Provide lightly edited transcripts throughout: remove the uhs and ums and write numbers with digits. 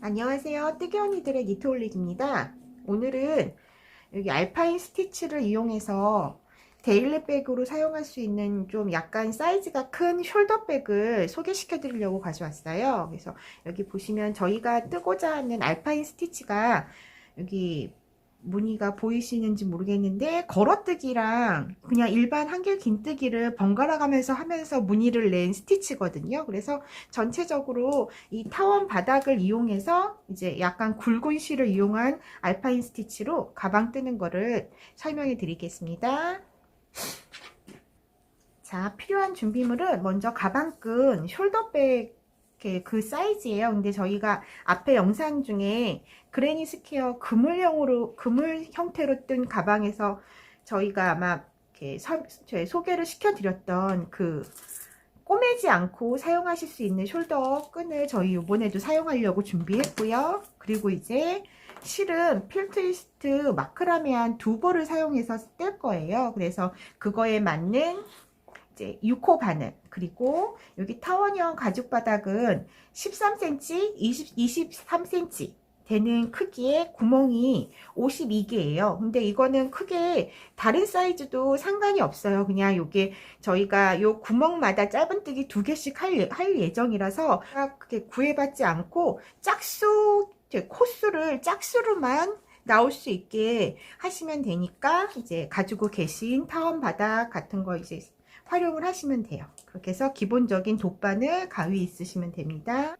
안녕하세요. 뜨개 언니들의 니트올릭입니다. 오늘은 여기 알파인 스티치를 이용해서 데일리백으로 사용할 수 있는 좀 약간 사이즈가 큰 숄더백을 소개시켜 드리려고 가져왔어요. 그래서 여기 보시면 저희가 뜨고자 하는 알파인 스티치가 여기 무늬가 보이시는지 모르겠는데 걸어뜨기랑 그냥 일반 한길 긴뜨기를 번갈아 가면서 하면서 무늬를 낸 스티치거든요. 그래서 전체적으로 이 타원 바닥을 이용해서 이제 약간 굵은 실을 이용한 알파인 스티치로 가방 뜨는 거를 설명해 드리겠습니다. 자, 필요한 준비물은 먼저 가방끈 숄더백 그 사이즈예요. 근데 저희가 앞에 영상 중에 그레니 스퀘어 그물 형태로 뜬 가방에서 저희가 아마 이렇게 소개를 시켜드렸던 그 꼬매지 않고 사용하실 수 있는 숄더 끈을 저희 이번에도 사용하려고 준비했고요. 그리고 이제 실은 필트리스트 마크라메 한 2벌을 사용해서 뜰 거예요. 그래서 그거에 맞는 이제 6호 바늘, 그리고 여기 타원형 가죽 바닥은 13cm, 23cm 되는 크기의 구멍이 52개예요. 근데 이거는 크게 다른 사이즈도 상관이 없어요. 그냥 요게 저희가 요 구멍마다 짧은뜨기 2개씩 할 예정이라서 그게 구애받지 않고 코수를 짝수로만 나올 수 있게 하시면 되니까 이제 가지고 계신 타원 바닥 같은 거 이제 활용을 하시면 돼요. 그렇게 해서 기본적인 돗바늘, 가위 있으시면 됩니다.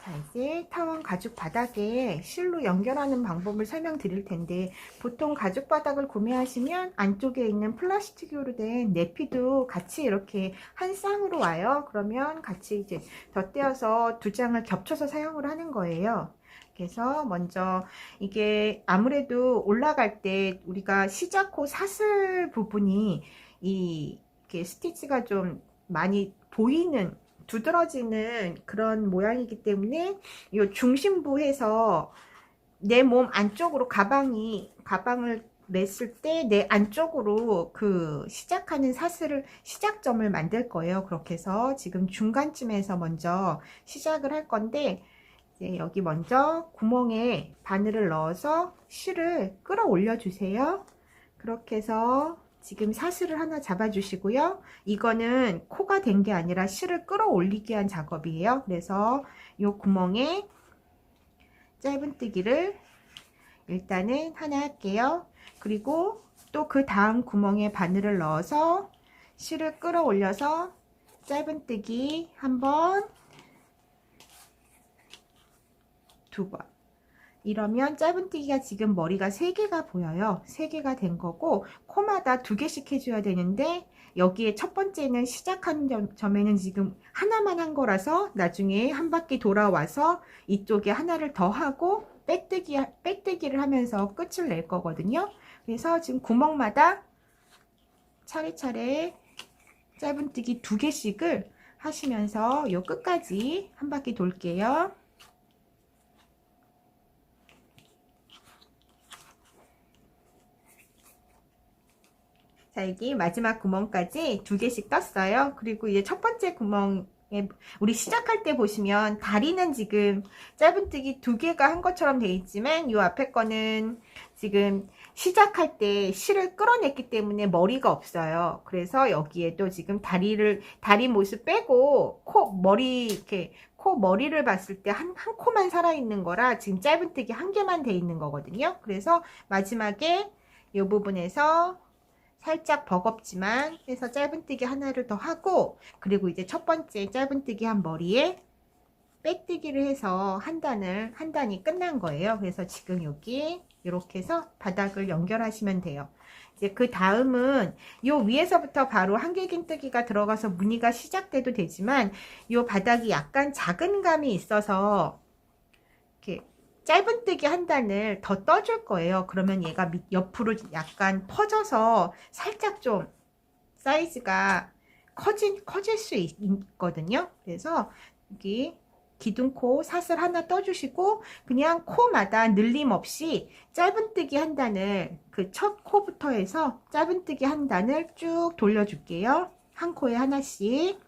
자, 이제 타원 가죽 바닥에 실로 연결하는 방법을 설명드릴 텐데, 보통 가죽 바닥을 구매하시면 안쪽에 있는 플라스틱으로 된 내피도 같이 이렇게 한 쌍으로 와요. 그러면 같이 이제 덧대어서 2장을 겹쳐서 사용을 하는 거예요. 그래서 먼저 이게 아무래도 올라갈 때 우리가 시작코 사슬 부분이 이렇게 스티치가 좀 많이 보이는 두드러지는 그런 모양이기 때문에 이 중심부에서 내 몸 안쪽으로 가방을 맸을 때 내 안쪽으로 그 시작하는 사슬을 시작점을 만들 거예요. 그렇게 해서 지금 중간쯤에서 먼저 시작을 할 건데, 이제 여기 먼저 구멍에 바늘을 넣어서 실을 끌어올려 주세요. 그렇게 해서 지금 사슬을 하나 잡아 주시고요. 이거는 코가 된 게 아니라 실을 끌어올리기 위한 작업이에요. 그래서 이 구멍에 짧은뜨기를 일단은 하나 할게요. 그리고 또 그 다음 구멍에 바늘을 넣어서 실을 끌어올려서 짧은뜨기 한 번, 2번. 이러면 짧은뜨기가 지금 머리가 3개가 보여요. 3개가 된 거고, 코마다 2개씩 해줘야 되는데, 여기에 첫 번째는 시작하는 점에는 지금 하나만 한 거라서 나중에 한 바퀴 돌아와서 이쪽에 하나를 더 하고 백뜨기를 하면서 끝을 낼 거거든요. 그래서 지금 구멍마다 차례차례 짧은뜨기 2개씩을 하시면서 요 끝까지 한 바퀴 돌게요. 자, 여기 마지막 구멍까지 2개씩 떴어요. 그리고 이제 첫 번째 구멍에 우리 시작할 때 보시면 다리는 지금 짧은뜨기 2개가 한 것처럼 돼 있지만 이 앞에 거는 지금 시작할 때 실을 끌어냈기 때문에 머리가 없어요. 그래서 여기에도 지금 다리 모습 빼고 코 머리를 봤을 때 한 코만 살아있는 거라 지금 짧은뜨기 1개만 돼 있는 거거든요. 그래서 마지막에 이 부분에서 살짝 버겁지만 해서 짧은뜨기 하나를 더 하고, 그리고 이제 첫 번째 짧은뜨기 한 머리에 백뜨기를 해서 한 단이 끝난 거예요. 그래서 지금 여기 이렇게 해서 바닥을 연결하시면 돼요. 이제 그 다음은 요 위에서부터 바로 한길긴뜨기가 들어가서 무늬가 시작돼도 되지만, 요 바닥이 약간 작은 감이 있어서 이렇게 짧은뜨기 한 단을 더 떠줄 거예요. 그러면 얘가 옆으로 약간 퍼져서 살짝 좀 사이즈가 커질 수 있거든요. 그래서 여기 기둥코 사슬 하나 떠주시고 그냥 코마다 늘림 없이 짧은뜨기 한 단을 그 첫 코부터 해서 짧은뜨기 한 단을 쭉 돌려줄게요. 한 코에 하나씩.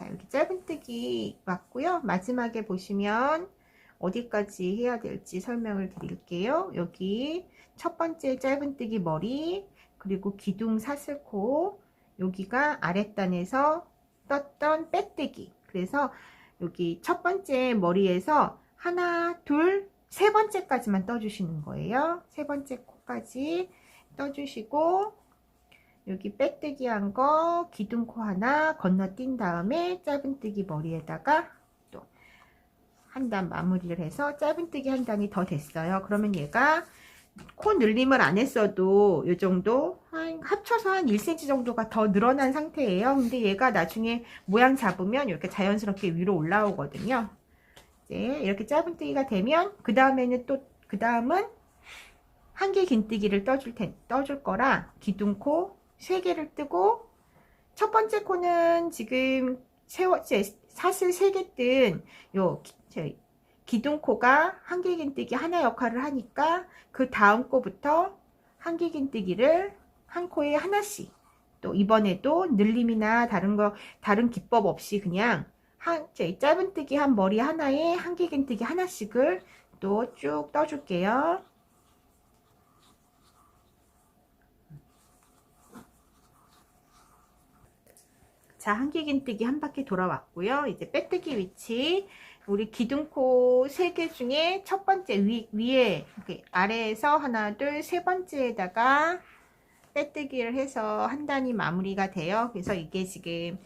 자, 여기 짧은뜨기 왔고요. 마지막에 보시면 어디까지 해야 될지 설명을 드릴게요. 여기 첫 번째 짧은뜨기 머리, 그리고 기둥 사슬코, 여기가 아랫단에서 떴던 빼뜨기. 그래서 여기 첫 번째 머리에서 하나, 둘, 세 번째까지만 떠주시는 거예요. 세 번째 코까지 떠주시고, 여기 빼뜨기 한 거 기둥코 하나 건너뛴 다음에 짧은뜨기 머리에다가 또 한 단 마무리를 해서 짧은뜨기 한 단이 더 됐어요. 그러면 얘가 코 늘림을 안 했어도 이 정도 합쳐서 한 1cm 정도가 더 늘어난 상태예요. 근데 얘가 나중에 모양 잡으면 이렇게 자연스럽게 위로 올라오거든요. 이제 이렇게 짧은뜨기가 되면 그 다음에는 또 그 다음은 한길 긴뜨기를 떠줄 거라 기둥코 3개를 뜨고, 첫 번째 코는 지금 사슬 3개 뜬 요 기둥코가 한길긴뜨기 하나 역할을 하니까 그 다음 코부터 한길긴뜨기를 한 코에 하나씩, 또 이번에도 늘림이나 다른 기법 없이 그냥 짧은뜨기 한 머리 하나에 한길긴뜨기 하나씩을 또 쭉 떠줄게요. 자, 한길긴뜨기 한 바퀴 돌아왔고요. 이제 빼뜨기 위치, 우리 기둥코 3개 중에 첫 번째 위에 아래에서 하나, 둘, 세 번째에다가 빼뜨기를 해서 한 단이 마무리가 돼요. 그래서 이게 지금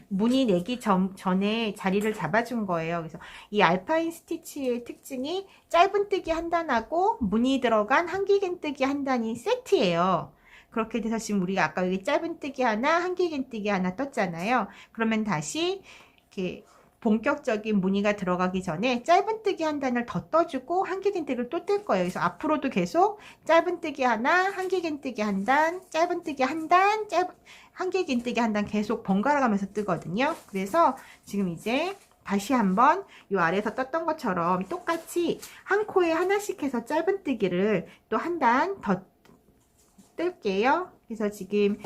무늬 내기 전에 자리를 잡아준 거예요. 그래서 이 알파인 스티치의 특징이 짧은뜨기 한 단하고 무늬 들어간 한길긴뜨기 한 단이 세트예요. 그렇게 돼서 지금 우리가 아까 여기 짧은뜨기 하나, 한길긴뜨기 하나 떴잖아요. 그러면 다시 이렇게 본격적인 무늬가 들어가기 전에 짧은뜨기 한 단을 더 떠주고 한길긴뜨기를 또 뜰 거예요. 그래서 앞으로도 계속 짧은뜨기 하나, 한길긴뜨기 한 단, 짧은뜨기 한 단, 한길긴뜨기 한 단 계속 번갈아 가면서 뜨거든요. 그래서 지금 이제 다시 한번 이 아래에서 떴던 것처럼 똑같이 한 코에 하나씩 해서 짧은뜨기를 또 한 단 더 뜰게요. 그래서 지금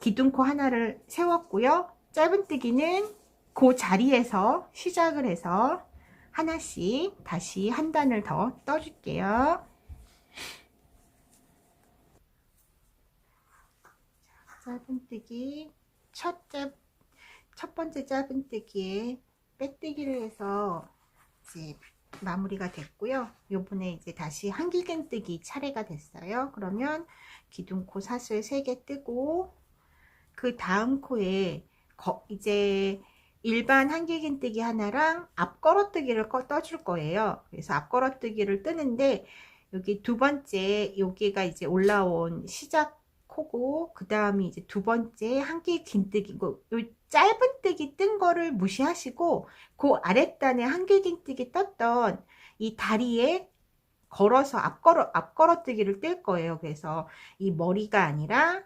기둥코 하나를 세웠고요. 짧은뜨기는 그 자리에서 시작을 해서 하나씩 다시 한 단을 더 떠줄게요. 짧은뜨기 첫 번째 짧은뜨기에 빼뜨기를 해서 이제 마무리가 됐고요. 요번에 이제 다시 한길긴뜨기 차례가 됐어요. 그러면 기둥코 사슬 3개 뜨고, 그 다음 코에 이제 일반 한길긴뜨기 하나랑 앞걸어뜨기를 떠줄 거예요. 그래서 앞걸어뜨기를 뜨는데, 여기 두 번째 여기가 이제 올라온 시작 코고, 그 다음이 이제 두 번째 한길긴뜨기고, 요 짧은뜨기 뜬 거를 무시하시고 그 아랫단에 한길긴뜨기 떴던 이 다리에 걸어서 앞걸어뜨기를 뜰 거예요. 그래서 이 머리가 아니라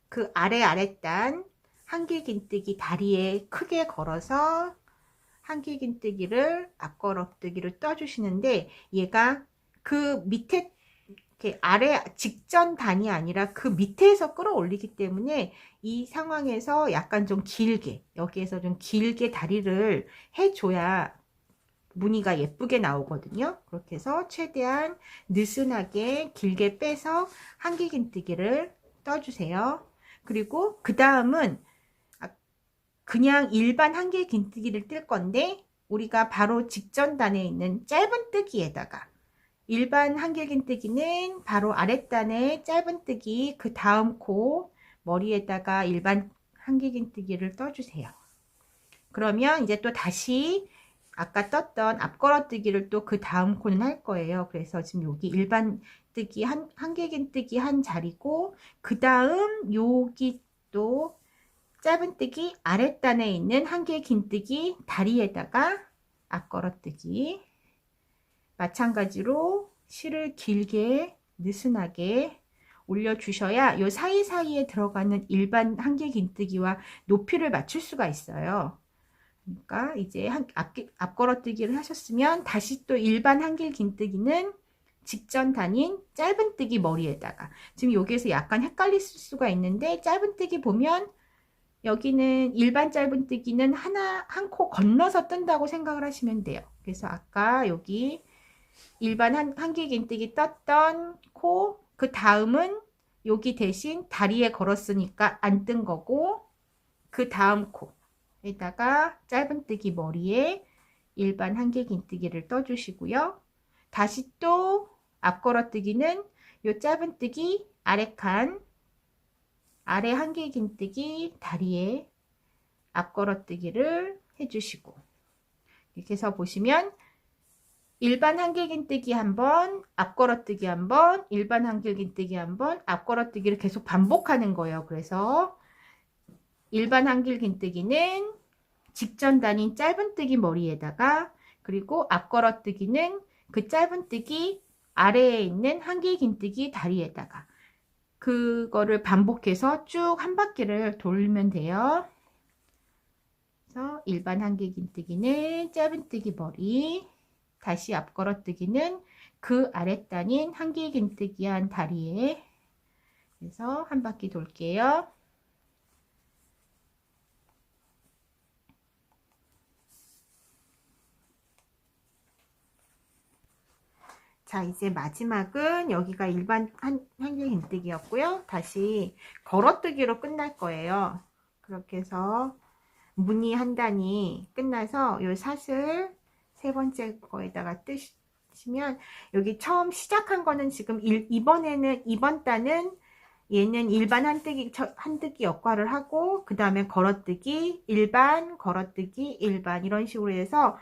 그 아랫단 한길긴뜨기 다리에 크게 걸어서 한길긴뜨기를 앞걸어뜨기를 떠주시는데, 얘가 그 밑에 이렇게 아래 직전 단이 아니라 그 밑에서 끌어올리기 때문에 이 상황에서 약간 좀 길게, 여기에서 좀 길게 다리를 해줘야 무늬가 예쁘게 나오거든요. 그렇게 해서 최대한 느슨하게 길게 빼서 한길긴뜨기를 떠주세요. 그리고 그 다음은 그냥 일반 한길긴뜨기를 뜰 건데, 우리가 바로 직전 단에 있는 짧은뜨기에다가 일반 한길긴뜨기는 바로 아랫단에 짧은뜨기, 그 다음 코 머리에다가 일반 한길긴뜨기를 떠주세요. 그러면 이제 또 다시 아까 떴던 앞걸어뜨기를 또 그 다음 코는 할 거예요. 그래서 지금 여기 일반 뜨기 한길긴뜨기 한 자리고, 그 다음 여기 또 짧은뜨기 아랫단에 있는 한길긴뜨기 다리에다가 앞걸어뜨기, 마찬가지로 실을 길게 느슨하게 올려주셔야 이 사이사이에 들어가는 일반 한길긴뜨기와 높이를 맞출 수가 있어요. 그러니까 이제 앞걸어뜨기를 하셨으면 다시 또 일반 한길긴뜨기는 직전 단인 짧은뜨기 머리에다가, 지금 여기에서 약간 헷갈릴 수가 있는데 짧은뜨기 보면 여기는 일반 짧은뜨기는 한 코 건너서 뜬다고 생각을 하시면 돼요. 그래서 아까 여기 일반 한길긴뜨기 떴던 코, 그 다음은 여기 대신 다리에 걸었으니까 안 뜬 거고, 그 다음 코에다가 짧은뜨기 머리에 일반 한길긴뜨기를 떠주시고요. 다시 또 앞걸어뜨기는 요 짧은뜨기 아래칸, 아래 한길긴뜨기 다리에 앞걸어뜨기를 해주시고, 이렇게 해서 보시면 일반 한길긴뜨기 한번, 앞걸어뜨기 한번, 일반 한길긴뜨기 한번, 앞걸어뜨기를 계속 반복하는 거예요. 그래서 일반 한길긴뜨기는 직전 단인 짧은뜨기 머리에다가, 그리고 앞걸어뜨기는 그 짧은뜨기 아래에 있는 한길긴뜨기 다리에다가, 그거를 반복해서 쭉 한 바퀴를 돌면 돼요. 그래서 일반 한길긴뜨기는 짧은뜨기 머리, 다시 앞걸어뜨기는 그 아랫단인 한길긴뜨기한 다리에, 그래서 한 바퀴 돌게요. 자, 이제 마지막은 여기가 일반 한길긴뜨기였고요. 다시 걸어뜨기로 끝날 거예요. 그렇게 해서 무늬 한 단이 끝나서 요 사슬 세 번째 거에다가 뜨시면, 여기 처음 시작한 거는 지금 이번 단은 얘는 일반 한뜨기 역할을 하고, 그 다음에 걸어뜨기, 일반, 걸어뜨기, 일반, 이런 식으로 해서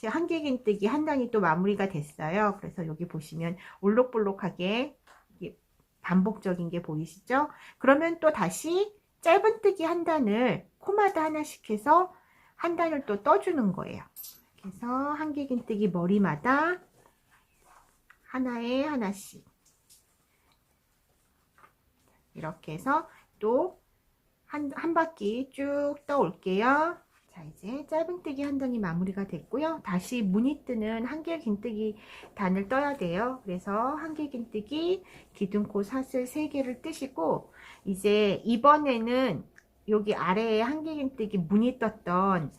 한길긴뜨기 한 단이 또 마무리가 됐어요. 그래서 여기 보시면 올록볼록하게 반복적인 게 보이시죠? 그러면 또 다시 짧은뜨기 한 단을 코마다 하나씩 해서 한 단을 또 떠주는 거예요. 그래서 한길긴뜨기 머리마다 하나에 하나씩 이렇게 해서 또 한 바퀴 쭉 떠올게요. 자, 이제 짧은뜨기 한 단이 마무리가 됐고요. 다시 무늬 뜨는 한길긴뜨기 단을 떠야 돼요. 그래서 한길긴뜨기 기둥코 사슬 3개를 뜨시고, 이제 이번에는 여기 아래에 한길긴뜨기 무늬 떴던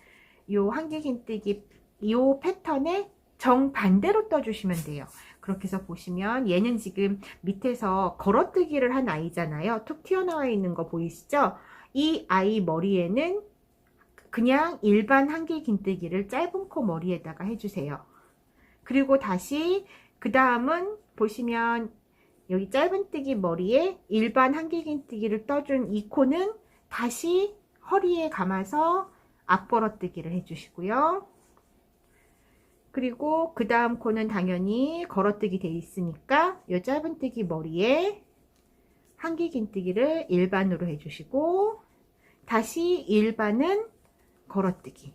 요 한길긴뜨기 요 패턴에 정반대로 떠주시면 돼요. 그렇게 해서 보시면 얘는 지금 밑에서 걸어뜨기를 한 아이잖아요. 툭 튀어나와 있는 거 보이시죠? 이 아이 머리에는 그냥 일반 한길긴뜨기를 짧은 코 머리에다가 해주세요. 그리고 다시 그 다음은 보시면 여기 짧은뜨기 머리에 일반 한길긴뜨기를 떠준 이 코는 다시 허리에 감아서 앞걸어뜨기를 해주시고요. 그리고 그 다음 코는 당연히 걸어뜨기 돼 있으니까 이 짧은뜨기 머리에 한길긴뜨기를 일반으로 해주시고, 다시 일반은 걸어뜨기,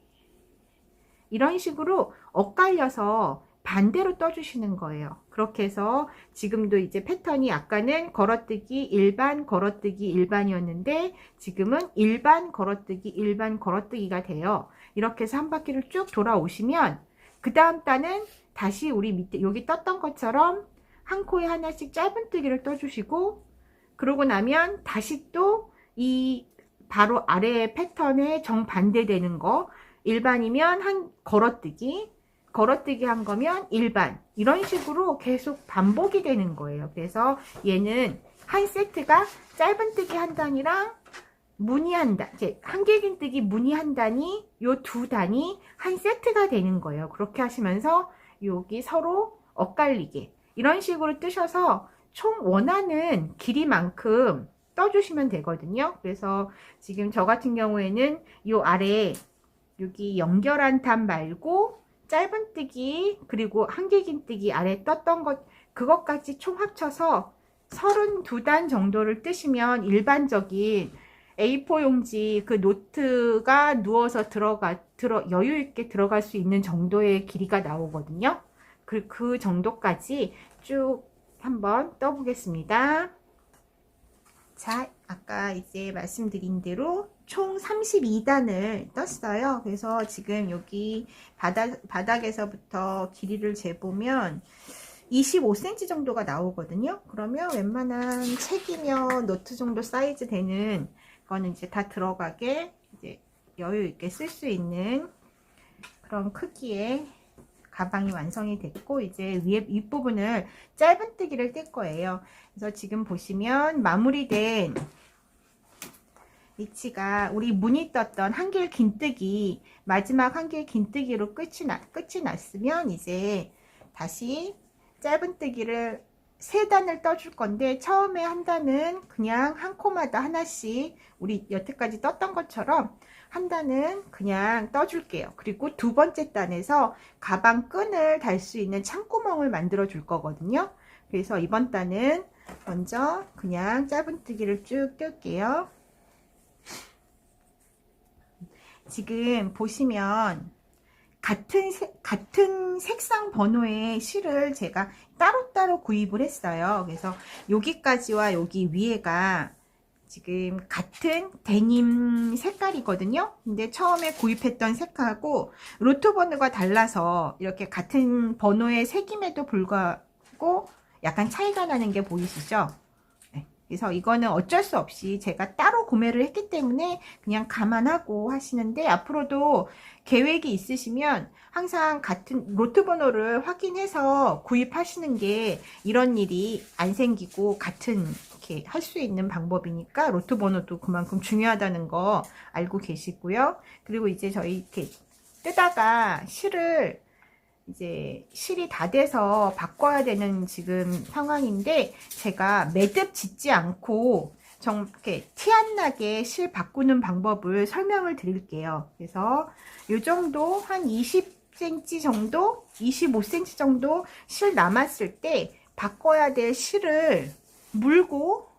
이런 식으로 엇갈려서 반대로 떠주시는 거예요. 그렇게 해서 지금도 이제 패턴이 아까는 걸어뜨기 일반 걸어뜨기 일반이었는데 지금은 일반 걸어뜨기 일반 걸어뜨기가 돼요. 이렇게 해서 한 바퀴를 쭉 돌아오시면 그 다음 단은 다시 우리 밑에 여기 떴던 것처럼 한 코에 하나씩 짧은뜨기를 떠주시고, 그러고 나면 다시 또 이 바로 아래 패턴에 정반대 되는 거, 일반이면 한 걸어뜨기, 걸어뜨기 한 거면 일반, 이런 식으로 계속 반복이 되는 거예요. 그래서 얘는 한 세트가 짧은뜨기 한 단이랑 무늬 한 단, 한길긴뜨기 무늬 한 단이 요 두 단이 한 세트가 되는 거예요. 그렇게 하시면서 여기 서로 엇갈리게 이런 식으로 뜨셔서 총 원하는 길이만큼 떠주시면 되거든요. 그래서 지금 저 같은 경우에는 요 아래 여기 연결한 단 말고 짧은뜨기 그리고 한길긴뜨기 아래 떴던 것, 그것까지 총 합쳐서 32단 정도를 뜨시면 일반적인 A4 용지 그 노트가 누워서 여유 있게 들어갈 수 있는 정도의 길이가 나오거든요. 그 정도까지 쭉 한번 떠보겠습니다. 자, 아까 이제 말씀드린 대로 총 32단을 떴어요. 그래서 지금 여기 바닥에서부터 길이를 재보면 25cm 정도가 나오거든요. 그러면 웬만한 책이며 노트 정도 사이즈 되는 이거는 이제 다 들어가게 이제 여유 있게 쓸 수 있는 그런 크기의 가방이 완성이 됐고, 이제 위에 윗부분을 짧은뜨기를 뜰 거예요. 그래서 지금 보시면 마무리된 위치가 우리 무늬 떴던 한길 긴뜨기, 마지막 한길 긴뜨기로 끝이 났으면 이제 다시 짧은뜨기를 3단을 떠줄 건데, 처음에 한 단은 그냥 한 코마다 하나씩 우리 여태까지 떴던 것처럼 한 단은 그냥 떠줄게요. 그리고 두 번째 단에서 가방 끈을 달 수 있는 창구멍을 만들어 줄 거거든요. 그래서 이번 단은 먼저 그냥 짧은뜨기를 쭉 뜰게요. 지금 보시면 같은 색상 번호의 실을 제가 따로따로 구입을 했어요. 그래서 여기까지와 여기 위에가 지금 같은 데님 색깔이거든요. 근데 처음에 구입했던 색하고 로트 번호가 달라서 이렇게 같은 번호의 색임에도 불구하고 약간 차이가 나는 게 보이시죠? 네. 그래서 이거는 어쩔 수 없이 제가 따로 구매를 했기 때문에 그냥 감안하고 하시는데, 앞으로도 계획이 있으시면 항상 같은 로트 번호를 확인해서 구입하시는 게 이런 일이 안 생기고 같은 이렇게 할 수 있는 방법이니까 로트 번호도 그만큼 중요하다는 거 알고 계시고요. 그리고 이제 저희 이렇게 뜨다가 실이 다 돼서 바꿔야 되는 지금 상황인데, 제가 매듭 짓지 않고 좀 이렇게 티 안 나게 실 바꾸는 방법을 설명을 드릴게요. 그래서 요 정도 한 20cm 정도, 25cm 정도 실 남았을 때 바꿔야 될 실을 물고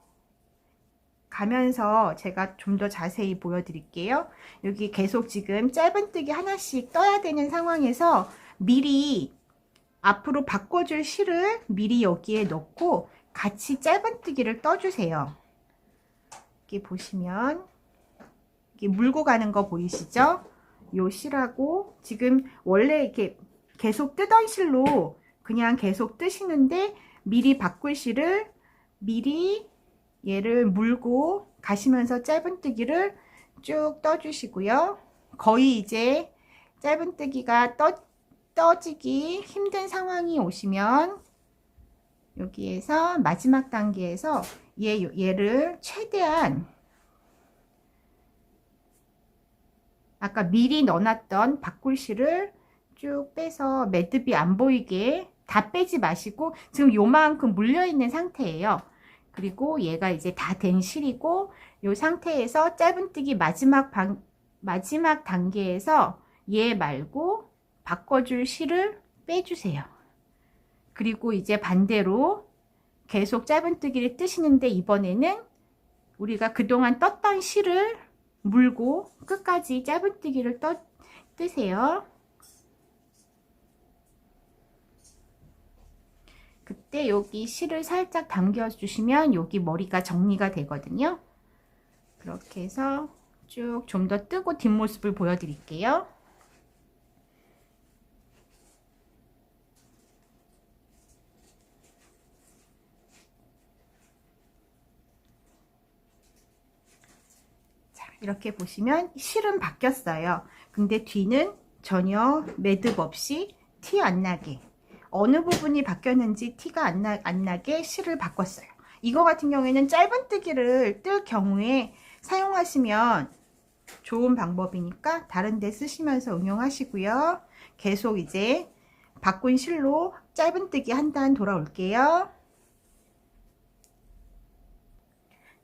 가면서 제가 좀 더 자세히 보여드릴게요. 여기 계속 지금 짧은뜨기 하나씩 떠야 되는 상황에서 미리 앞으로 바꿔줄 실을 미리 여기에 넣고 같이 짧은뜨기를 떠주세요. 이렇게 보시면 이렇게 물고 가는 거 보이시죠? 요 실하고 지금 원래 이렇게 계속 뜨던 실로 그냥 계속 뜨시는데, 미리 바꿀 실을 미리 얘를 물고 가시면서 짧은뜨기를 쭉 떠주시고요. 거의 이제 짧은뜨기가 떠지기 힘든 상황이 오시면 여기에서 마지막 단계에서 얘를 최대한 아까 미리 넣어놨던 바꿀실을 쭉 빼서 매듭이 안 보이게 다 빼지 마시고, 지금 요만큼 물려있는 상태예요. 그리고 얘가 이제 다 된 실이고, 이 상태에서 짧은뜨기 마지막 단계에서 얘 말고 바꿔줄 실을 빼주세요. 그리고 이제 반대로 계속 짧은뜨기를 뜨시는데, 이번에는 우리가 그동안 떴던 실을 물고 끝까지 짧은뜨기를 뜨세요. 그때 여기 실을 살짝 당겨 주시면 여기 머리가 정리가 되거든요. 그렇게 해서 쭉 좀 더 뜨고 뒷모습을 보여드릴게요. 자, 이렇게 보시면 실은 바뀌었어요. 근데 뒤는 전혀 매듭 없이 티 안 나게, 어느 부분이 바뀌었는지 티가 안 나게 실을 바꿨어요. 이거 같은 경우에는 짧은뜨기를 뜰 경우에 사용하시면 좋은 방법이니까 다른 데 쓰시면서 응용하시고요. 계속 이제 바꾼 실로 짧은뜨기 한 단 돌아올게요.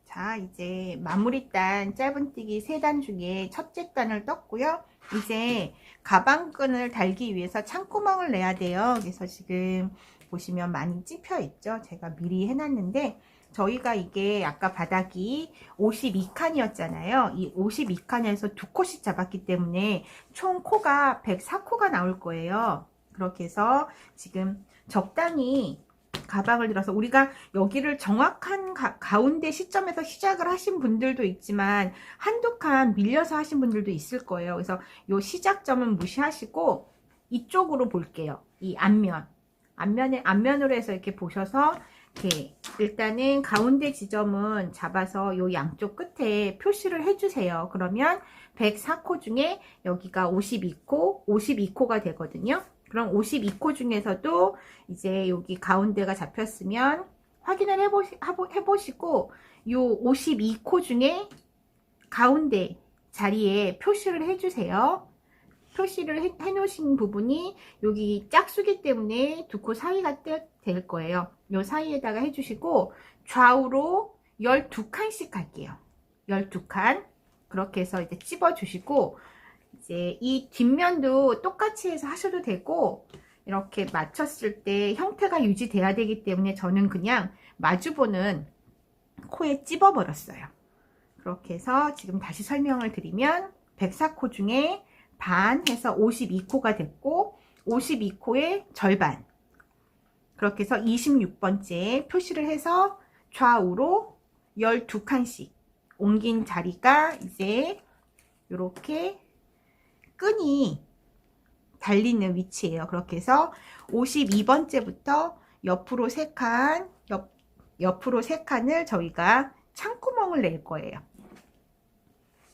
자, 이제 마무리 단 짧은뜨기 3단 중에 첫째 단을 떴고요. 이제 가방끈을 달기 위해서 창구멍을 내야 돼요. 그래서 지금 보시면 많이 찝혀 있죠. 제가 미리 해놨는데, 저희가 이게 아까 바닥이 52칸이었잖아요. 이 52칸에서 2코씩 잡았기 때문에 총 코가 104코가 나올 거예요. 그렇게 해서 지금 적당히 가방을 들어서, 우리가 여기를 정확한 가운데 시점에서 시작을 하신 분들도 있지만 한두 칸 밀려서 하신 분들도 있을 거예요. 그래서 요 시작점은 무시하시고 이쪽으로 볼게요. 이 앞면으로 해서 이렇게 보셔서 이렇게 일단은 가운데 지점은 잡아서 요 양쪽 끝에 표시를 해주세요. 그러면 104코 중에 여기가 52코, 52코가 되거든요. 그럼 52코 중에서도 이제 여기 가운데가 잡혔으면 확인을 해보시고 요 52코 중에 가운데 자리에 표시를 해주세요. 표시를 해 놓으신 부분이 여기 짝수기 때문에 두 코 사이가 될 거예요. 요 사이에다가 해주시고 좌우로 12칸씩 할게요. 12칸 그렇게 해서 이제 찝어 주시고 이제 이 뒷면도 똑같이 해서 하셔도 되고 이렇게 맞췄을 때 형태가 유지돼야 되기 때문에 저는 그냥 마주보는 코에 찝어 버렸어요. 그렇게 해서 지금 다시 설명을 드리면 104코 중에 반 해서 52코가 됐고 52코의 절반 그렇게 해서 26번째 표시를 해서 좌우로 12칸씩 옮긴 자리가 이제 이렇게 끈이 달리는 위치예요. 그렇게 해서 52번째부터 옆으로 3칸 옆으로 3칸을 저희가 창구멍을 낼 거예요.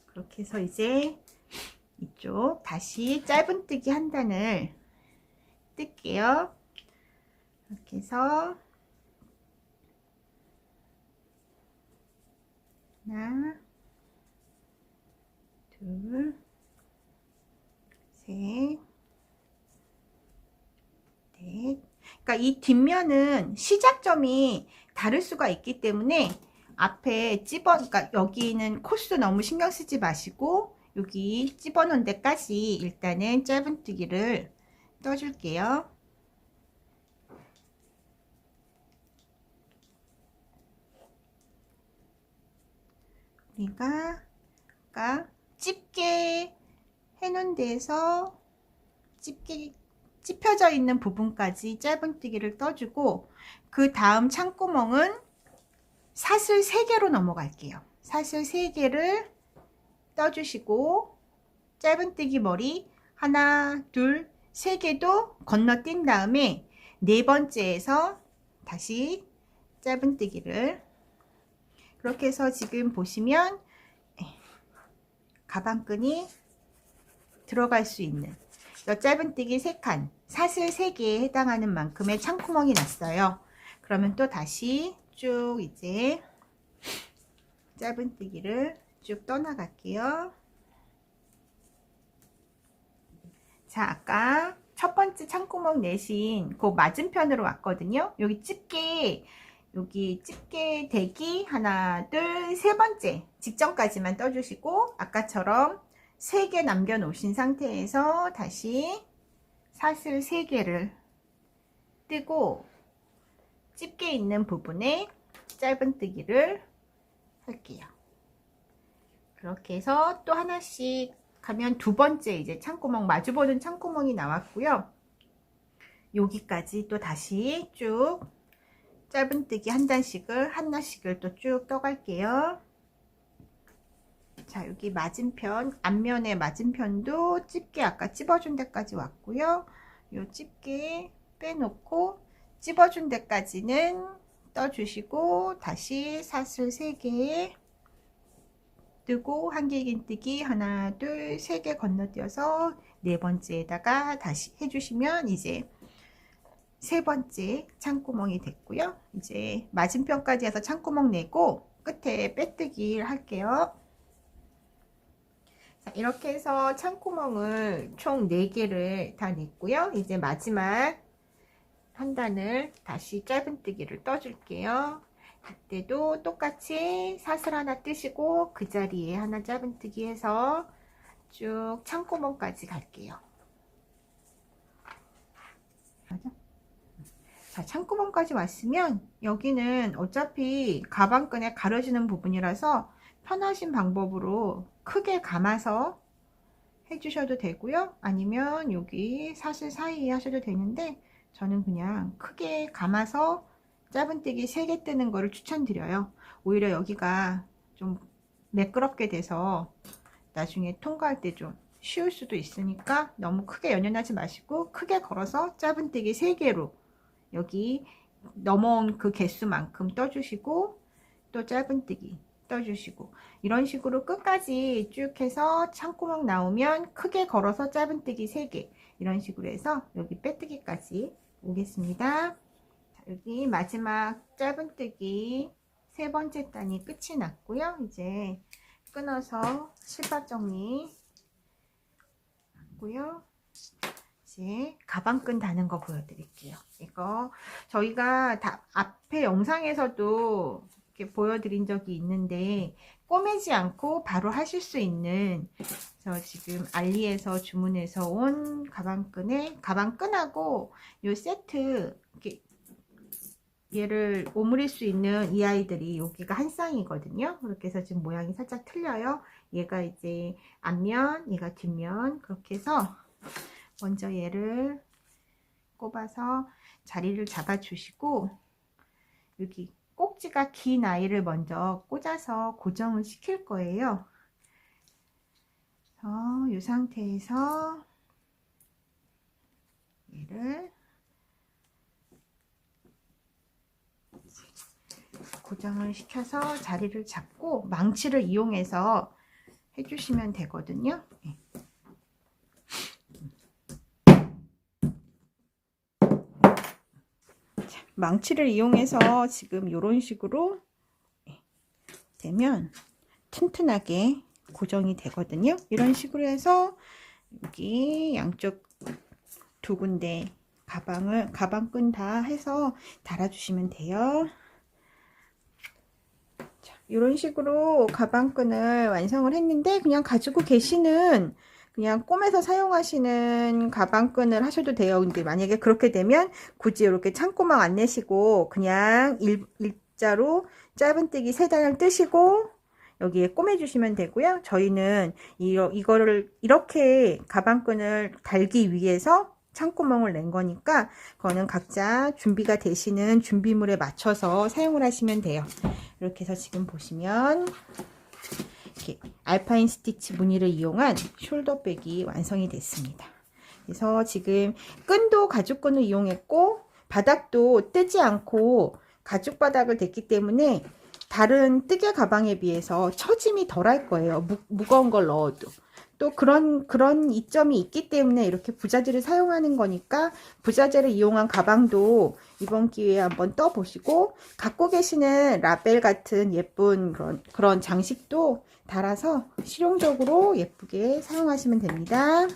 그렇게 해서 이제 이쪽 다시 짧은뜨기 한 단을 뜰게요. 이렇게 해서 하나, 둘, 셋, 넷. 그러니까 이 뒷면은 시작점이 다를 수가 있기 때문에 앞에 그러니까 여기는 코스 너무 신경 쓰지 마시고 여기 집어놓은 데까지 일단은 짧은뜨기를 떠줄게요. 우리가 아까 집게 해놓은 데에서 찝혀져 있는 부분까지 짧은뜨기를 떠주고 그 다음 창구멍은 사슬 3개로 넘어갈게요. 사슬 3개를 떠주시고 짧은뜨기 머리 하나, 둘, 3개도 건너뛴 다음에 4번째에서 다시 짧은뜨기를 그렇게 해서 지금 보시면 가방끈이 들어갈 수 있는 짧은뜨기 3칸 사슬 3개에 해당하는 만큼의 창구멍이 났어요. 그러면 또 다시 쭉 이제 짧은뜨기를 쭉 떠나갈게요. 자, 아까 첫 번째 창구멍 내신 그 맞은편으로 왔거든요. 여기 집게 대기 하나, 둘, 3번째 직전까지만 떠주시고 아까처럼 3개 남겨 놓으신 상태에서 다시 사슬 3개를 뜨고 집게 있는 부분에 짧은뜨기를 할게요. 그렇게 해서 또 하나씩 가면 2번째 이제 창구멍 마주보는 창구멍이 나왔고요. 여기까지 또 다시 쭉 짧은뜨기 한 단씩을 하나씩을 또 쭉 떠갈게요. 자, 여기 맞은편 앞면의 맞은편도 집게 아까 찝어준 데까지 왔고요. 요 집게 빼놓고 찝어준 데까지는 떠주시고 다시 사슬 3개에 뜨고 한길긴뜨기 하나, 둘, 3개 건너뛰어서 4번째에다가 다시 해주시면 이제 3번째 창구멍이 됐고요. 이제 맞은편까지 해서 창구멍 내고 끝에 빼뜨기를 할게요. 자, 이렇게 해서 창구멍을 총 4개를 다 냈고요. 이제 마지막 한 단을 다시 짧은뜨기를 떠줄게요. 이때도 똑같이 사슬 하나 뜨시고 그 자리에 하나 짧은뜨기 해서 쭉 창구멍까지 갈게요. 자, 창구멍까지 왔으면 여기는 어차피 가방끈에 가려지는 부분이라서 편하신 방법으로 크게 감아서 해주셔도 되고요. 아니면 여기 사슬 사이에 하셔도 되는데 저는 그냥 크게 감아서 짧은뜨기 3개 뜨는 거를 추천드려요. 오히려 여기가 좀 매끄럽게 돼서 나중에 통과할 때 좀 쉬울 수도 있으니까 너무 크게 연연하지 마시고 크게 걸어서 짧은뜨기 3개로 여기 넘어온 그 개수만큼 떠주시고 또 짧은뜨기 떠주시고 이런 식으로 끝까지 쭉 해서 창구멍 나오면 크게 걸어서 짧은뜨기 3개 이런 식으로 해서 여기 빼뜨기까지 오겠습니다. 자, 여기 마지막 짧은뜨기 3번째 단이 끝이 났고요. 이제 끊어서 실밥 정리 하고요. 이제 가방끈 다는 거 보여드릴게요. 이거 저희가 다 앞에 영상에서도 이렇게 보여드린 적이 있는데 꼬매지 않고 바로 하실 수 있는 저 지금 알리에서 주문해서 온 가방끈하고 요 세트 이렇게 얘를 오므릴 수 있는 이 아이들이 여기가 한 쌍이거든요. 그렇게 해서 지금 모양이 살짝 틀려요. 얘가 이제 앞면, 얘가 뒷면 그렇게 해서 먼저 얘를 꼽아서 자리를 잡아 주시고 여기 꼭지가 긴 아이를 먼저 꽂아서 고정을 시킬 거예요. 이 상태에서 얘를 고정을 시켜서 자리를 잡고 망치를 이용해서 해주시면 되거든요. 망치를 이용해서 지금 이런 식으로 되면 튼튼하게 고정이 되거든요. 이런 식으로 해서 여기 양쪽 2군데 가방끈 다 해서 달아주시면 돼요. 자, 이런 식으로 가방끈을 완성을 했는데 그냥 가지고 계시는 그냥 꿰매서 사용하시는 가방끈을 하셔도 돼요. 근데 만약에 그렇게 되면 굳이 이렇게 창구멍 안 내시고 그냥 일자로 짧은뜨기 3단을 뜨시고 여기에 꿰매 주시면 되고요. 저희는 이거를 이렇게 가방끈을 달기 위해서 창구멍을 낸 거니까 그거는 각자 준비가 되시는 준비물에 맞춰서 사용을 하시면 돼요. 이렇게 해서 지금 보시면 이렇게 알파인 스티치 무늬를 이용한 숄더백이 완성이 됐습니다. 그래서 지금 끈도 가죽끈을 이용했고 바닥도 뜨지 않고 가죽 바닥을 댔기 때문에 다른 뜨개 가방에 비해서 처짐이 덜할 거예요. 무거운 걸 넣어도. 또 그런 이점이 있기 때문에 이렇게 부자재를 사용하는 거니까 부자재를 이용한 가방도 이번 기회에 한번 떠보시고 갖고 계시는 라벨 같은 예쁜 그런 장식도 달아서 실용적으로 예쁘게 사용하시면 됩니다.